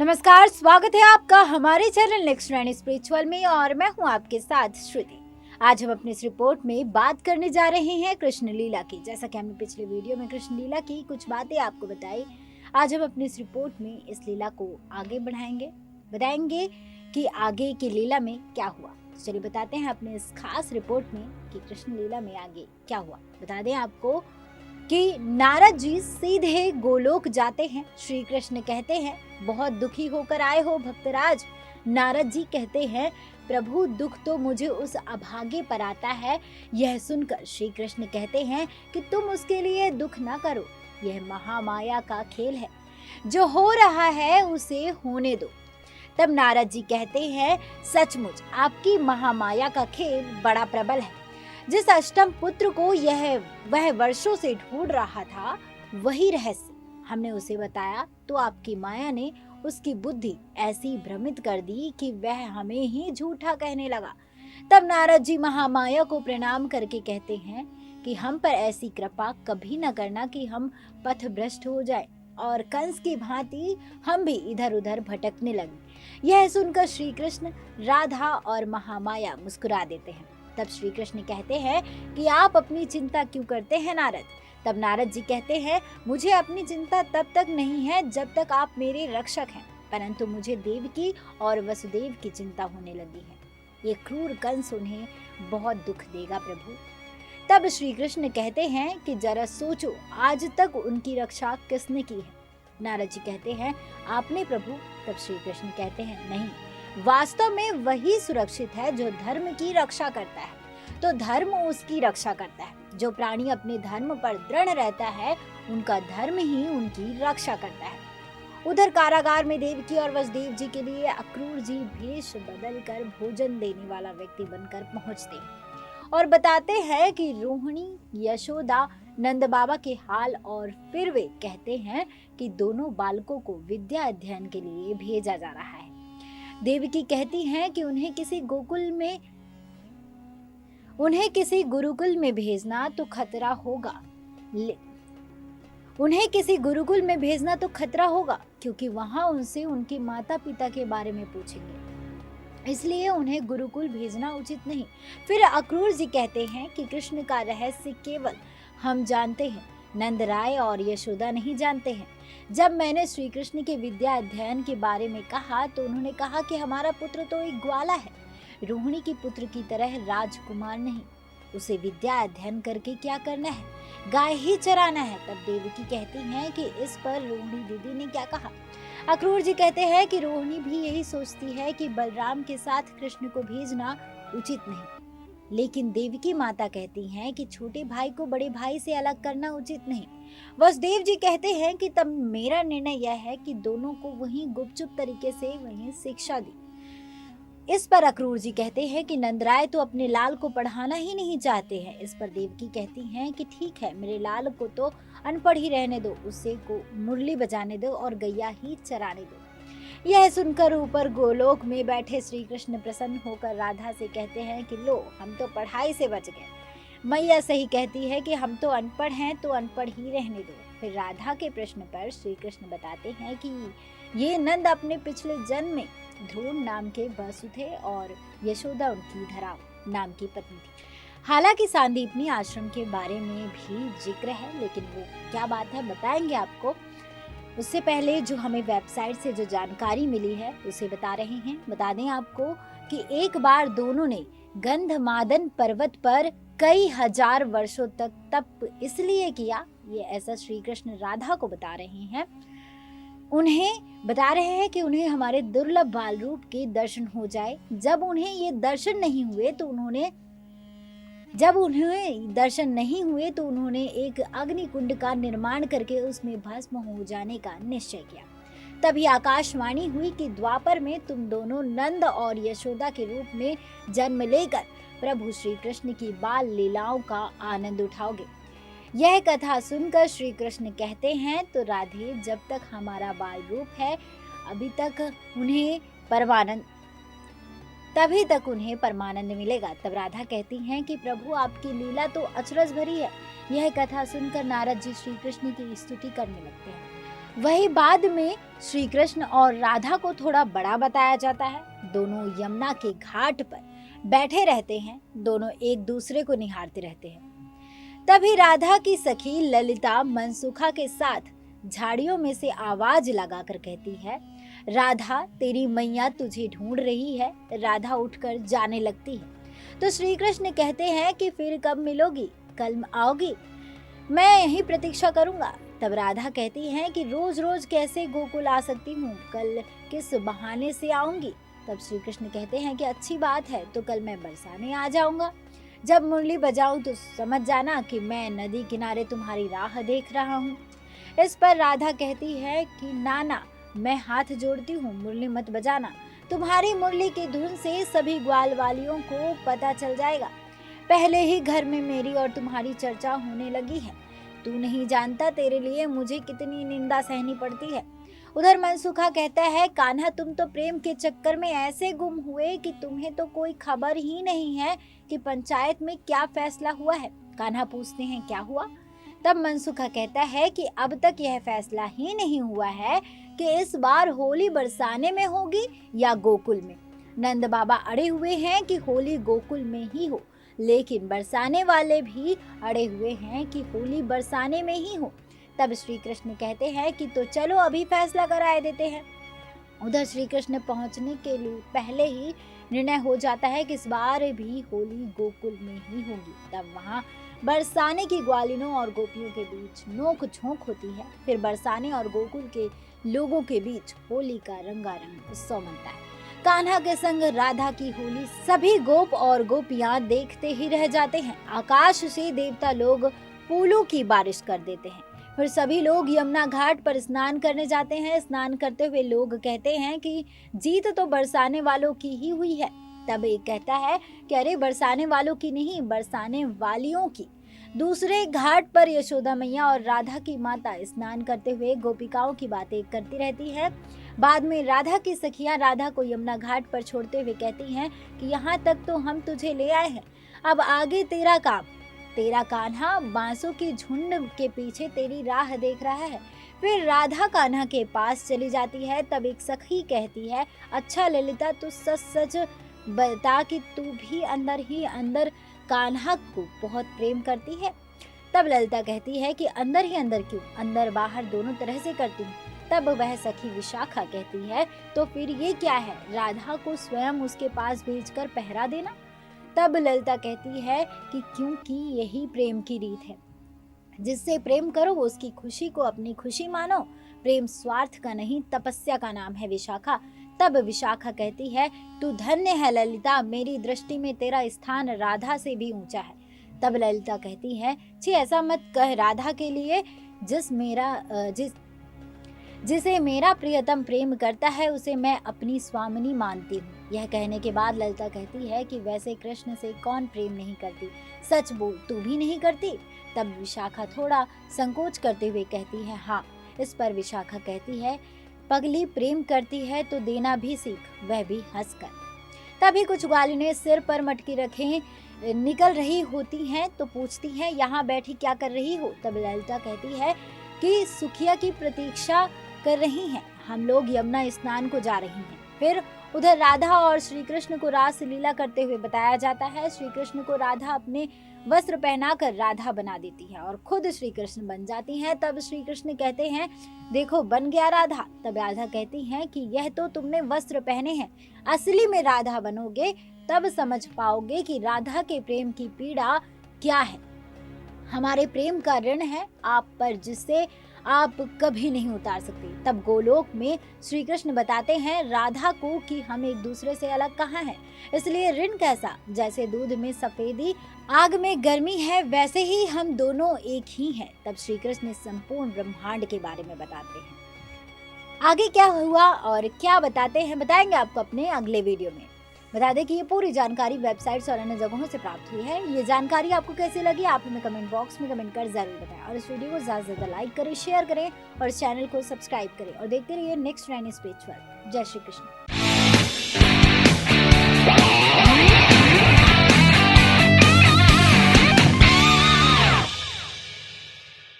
नमस्कार, स्वागत है आपका हमारे चैनल नेक्स्ट ट्रेंड स्पिरिचुअल में और मैं हूं आपके साथ श्रुति। आज हम अपनी इस रिपोर्ट में बात करने जा रहे हैं कृष्ण लीला की। जैसा कि हमने पिछले वीडियो में कृष्ण लीला की कुछ बातें आपको बताई, आज हम अपनी इस रिपोर्ट में इस लीला को आगे बताएंगे कि आगे की लीला में क्या हुआ। तो चलिए बताते हैं अपने इस खास रिपोर्ट में कि कृष्ण लीला में आगे क्या हुआ। बता दें आपको कि नारद जी सीधे गोलोक जाते हैं। श्री कृष्ण कहते हैं, बहुत दुखी होकर आए हो भक्तराज। नारद जी कहते हैं, प्रभु दुख तो मुझे उस अभागे पर आता है। यह सुनकर श्री कृष्ण कहते हैं कि तुम उसके लिए दुख ना करो, यह महामाया का खेल है, जो हो रहा है उसे होने दो। तब नारद जी कहते हैं, सचमुच आपकी महामाया का खेल बड़ा प्रबल है। जिस अष्टम पुत्र को वह वर्षों से ढूंढ रहा था, वही रहस्य हमने उसे बताया तो आपकी माया ने उसकी बुद्धि ऐसी भ्रमित कर दी कि वह हमें ही झूठा कहने लगा। तब नारद जी महामाया को प्रणाम करके कहते हैं कि हम पर ऐसी कृपा कभी न करना कि हम पथ भ्रष्ट हो जाए और कंस की भांति हम भी इधर उधर भटकने लगे। यह सुनकर श्री कृष्ण, राधा और महामाया मुस्कुरा देते हैं। तब श्री कृष्ण कहते हैं कि आप अपनी चिंता क्यों करते हैं नारद। तब नारद जी कहते हैं, मुझे अपनी चिंता तब तक नहीं है जब तक आप मेरे रक्षक हैं, परंतु मुझे देवकी और वसुदेव की चिंता होने लगी है। ये क्रूर कंस उन्हें बहुत दुख देगा प्रभु। तब श्री कृष्ण कहते हैं कि जरा सोचो, आज तक उनकी रक्षा किसने की है। नारद जी कहते हैं, आपने प्रभु। तब श्री कृष्ण कहते हैं, नहीं, वास्तव में वही सुरक्षित है जो धर्म की रक्षा करता है, तो धर्म उसकी रक्षा करता है। जो प्राणी अपने धर्म पर दृढ़ रहता है, उनका धर्म ही उनकी रक्षा करता है। उधर कारागार में देवकी और वसुदेव जी के लिए अक्रूर जी भेष बदलकर भोजन देने वाला व्यक्ति बनकर पहुंचते हैं और बताते हैं कि रोहिणी, यशोदा, नंद बाबा के हाल, और फिर वे कहते हैं कि दोनों बालकों को विद्या अध्ययन के लिए भेजा जा रहा है। देवकी कहती हैं कि उन्हें किसी गुरुकुल में भेजना तो खतरा होगा, क्योंकि वहां उनसे उनके माता पिता के बारे में पूछेंगे, इसलिए उन्हें गुरुकुल भेजना उचित नहीं। फिर अक्रूर जी कहते हैं कि कृष्ण का रहस्य केवल हम जानते हैं, नंद राय और यशोदा नहीं जानते हैं। जब मैंने श्री कृष्ण के विद्या अध्ययन के बारे में कहा तो उन्होंने कहा कि हमारा पुत्र तो एक ग्वाला है, रोहिणी के पुत्र की तरह राजकुमार नहीं। उसे विद्या अध्ययन करके क्या करना है, गाय ही चराना है। तब देवकी कहती हैं कि इस पर रोहिणी दीदी ने क्या कहा। अक्रूर जी कहते हैं कि रोहिणी भी यही सोचती है कि बलराम के साथ कृष्ण को भेजना उचित नहीं, लेकिन देवकी माता कहती हैं कि छोटे भाई को बड़े भाई से अलग करना उचित नहीं। वसुदेव जी कहते हैं कि तब मेरा निर्णय यह है कि दोनों को वहीं गुपचुप तरीके से वहीं शिक्षा दी। इस पर अक्रूर जी कहते हैं कि नंदराय तो अपने लाल को पढ़ाना ही नहीं चाहते हैं। इस पर देवकी कहती हैं कि ठीक है, मेरे लाल को तो अनपढ़ ही रहने दो, उसे को मुरली बजाने दो और गैया ही चराने दो। यह सुनकर ऊपर गोलोक में बैठे श्री कृष्ण प्रसन्न होकर राधा से कहते हैं कि लो, हम तो पढ़ाई से बच गए। मैया सही कहती है कि हम तो अनपढ़ हैं, तो अनपढ़ ही रहने दो। फिर राधा के प्रश्न पर श्री कृष्ण बताते हैं कि ये नंद अपने पिछले जन्म में ध्रुव नाम के वसु थे और यशोदा उनकी धराव नाम की पत्नी थी। हालांकि सांदीपनी आश्रम के बारे में भी जिक्र है, लेकिन वो क्या बात है बताएंगे आपको। उससे पहले जो हमें वेबसाइट से जो जानकारी मिली है उसे बता रहे हैं। बता दें आपको कि एक बार दोनों ने गंधमादन पर्वत पर कई हजार वर्षों तक तप इसलिए किया, ये ऐसा श्री कृष्ण राधा को बता रहे हैं। उन्हें बता रहे हैं कि उन्हें हमारे दुर्लभ बाल रूप के दर्शन हो जाए। जब उन्हें दर्शन नहीं हुए तो उन्होंने एक अग्नि कुंड का निर्माण करके उसमें भस्म हो जाने का निश्चय किया। तभी आकाशवाणी हुई कि द्वापर में तुम दोनों नंद और यशोदा के रूप में जन्म लेकर प्रभु श्री कृष्ण की बाल लीलाओं का आनंद उठाओगे। यह कथा सुनकर श्री कृष्ण कहते हैं, तो राधे, जब तक हमारा बाल रूप है तभी तक उन्हें परमानंद मिलेगा। तब राधा कहती हैं कि प्रभु आपकी लीला तो अचरज भरी है। यह कथा सुनकर नारद जी श्री कृष्ण की स्तुति करने लगते हैं। वही बाद में श्री कृष्ण और राधा को थोड़ा बड़ा बताया जाता है। दोनों यमुना के घाट पर बैठे रहते हैं, दोनों एक दूसरे को निहारते रहते हैं। तभी राधा की सखी ललिता मनसुखा के साथ झाड़ियों में से आवाज लगाकर कहती है, राधा तेरी मैया तुझे ढूंढ रही है। राधा उठकर जाने लगती है तो श्री कृष्ण कहते हैं कि फिर कब मिलोगी, कल आओगी, मैं यही प्रतीक्षा करूंगा। तब राधा कहती है कि रोज रोज कैसे गोकुल आ सकती हूँ, कल किस बहाने से आऊंगी। तब श्री कृष्ण कहते हैं कि अच्छी बात है, तो कल मैं बरसाने आ जाऊंगा। जब मुरली बजाऊं तो समझ जाना कि मैं नदी किनारे तुम्हारी राह देख रहा हूँ। इस पर राधा कहती है कि नाना, मैं हाथ जोड़ती हूँ, मुरली मत बजाना। तुम्हारी मुरली की धुन से सभी ग्वाल वालियों को पता चल जाएगा। पहले ही घर में मेरी और तुम्हारी चर्चा होने लगी है। तू नहीं जानता तेरे लिए मुझे कितनी निंदा सहनी पड़ती है। उधर मनसुखा कहता है, कान्हा तुम तो प्रेम के चक्कर में ऐसे गुम हुए कि तुम्हें तो कोई खबर ही नहीं है कि पंचायत में क्या फैसला हुआ है। कान्हा पूछते हैं क्या हुआ। तब मनसुखा कहता है कि अब तक यह फैसला ही नहीं हुआ है कि इस बार होली बरसाने में होगी या गोकुल में। नंद बाबा अड़े हुए हैं कि होली गोकुल में ही हो, लेकिन बरसाने वाले भी अड़े हुए हैं कि होली बरसाने में ही हो। तब श्री कृष्ण कहते हैं कि तो चलो अभी फैसला कराए देते हैं। उधर श्री कृष्ण पहुंचने के लिए पहले ही निर्णय हो जाता है कि इस बार भी होली गोकुल में ही होगी। तब वहां बरसाने की ग्वालिनों और गोपियों के बीच नोक झोंक होती है। फिर बरसाने और गोकुल के लोगों के बीच होली का रंगारंग उत्सव मनता है। कान्हा के संग राधा की होली सभी गोप और गोपियां देखते ही रह जाते हैं। आकाश से देवता लोग फूलों की बारिश कर देते हैं। फिर सभी लोग यमुना घाट पर स्नान करने जाते हैं। स्नान करते हुए लोग कहते हैं कि जीत तो बरसाने वालों की ही हुई है। तब एक कहता है कि अरे बरसाने वालों की नहीं, बरसाने वालियों की। दूसरे घाट पर यशोदा मैया और राधा की माता स्नान करते हुए गोपिकाओं की बातें करती रहती है। बाद में राधा की सखियां राधा को यमुना घाट पर छोड़ते हुए कहती हैं कि यहाँ तक तो हम तुझे ले आए हैं, अब आगे तेरा काम। तेरा कान्हा बांसों के झुंड के पीछे तेरी राह देख रहा है। फिर राधा कान्हा के पास चली जाती है। तब एक सखी कहती है, अच्छा ललिता, तू सच सच बता कि तू भी अंदर ही अंदर कान्हा को बहुत प्रेम करती है। तब ललिता कहती है कि अंदर ही अंदर क्यों, अंदर बाहर दोनों तरह से करती हूँ। तब वह सखी विशाखा कहती है, तो फिर ये क्या है, राधा को स्वयं उसके पास भेजकर पहरा देना। तब ललिता कहती है कि क्योंकि यही प्रेम की रीत है, जिससे प्रेम करो उसकी खुशी को अपनी खुशी मानो। प्रेम स्वार्थ का नहीं, तपस्या का नाम है विशाखा। तब विशाखा कहती है, तू धन्य है ललिता, मेरी दृष्टि में तेरा स्थान राधा से भी ऊंचा है। तब ललिता कहती है, छी ऐसा मत कह, राधा के लिए जिसे मेरा प्रियतम प्रेम करता है उसे मैं अपनी स्वामिनी मानती हूँ। यह कहने के बाद ललिता कहती है कि वैसे कृष्ण से कौन प्रेम नहीं करती, सच बोल, तू भी नहीं करती। तब विशाखा थोड़ा संकोच करते हुए कहती है, हाँ। इस पर विशाखा कहती है, पगली प्रेम करती है तो देना भी सीख, वह भी हंसकर। तभी कुछ ग्वालिनें सिर पर मटकी रखे निकल रही होती हैं तो पूछती हैं, यहाँ बैठी क्या कर रही हो। तब ललिता कहती है कि सुखिया की प्रतीक्षा कर रही हैं, हम लोग यमुना स्नान को जा रही हैं। फिर उधर राधा और श्री कृष्ण को रास लीला करते हुए बताया जाता है। श्री कृष्ण को राधा अपने वस्त्र पहनाकर राधा बना देती है और खुद श्री कृष्ण बन जाती हैं। तब श्री कृष्ण कहते हैं, देखो बन गया राधा। तब राधा कहती हैं कि यह तो तुमने वस्त्र पहने हैं, असली में राधा बनोगे तब समझ पाओगे कि राधा के प्रेम की पीड़ा क्या है। हमारे प्रेम का ऋण है आप पर, जिससे आप कभी नहीं उतार सकते। तब गोलोक में श्री कृष्ण बताते हैं राधा को कि हम एक दूसरे से अलग कहाँ हैं, इसलिए ऋण कैसा, जैसे दूध में सफेदी आग में गर्मी है, वैसे ही हम दोनों एक ही हैं। तब श्री कृष्ण संपूर्ण ब्रह्मांड के बारे में बताते हैं। आगे क्या हुआ और क्या बताते हैं बताएंगे आपको अपने अगले वीडियो में। बता दें कि ये पूरी जानकारी वेबसाइट्स और अन्य जगहों से प्राप्त हुई है। ये जानकारी आपको कैसी लगी आप हमें कमेंट बॉक्स में कमेंट कर जरूर बताएं और इस वीडियो को ज़्यादा से ज़्यादा लाइक करें, शेयर करें और चैनल को सब्सक्राइब करें और देखते रहिए नेक्स्ट 9 स्पिरिचुअल। जय श्री कृष्ण।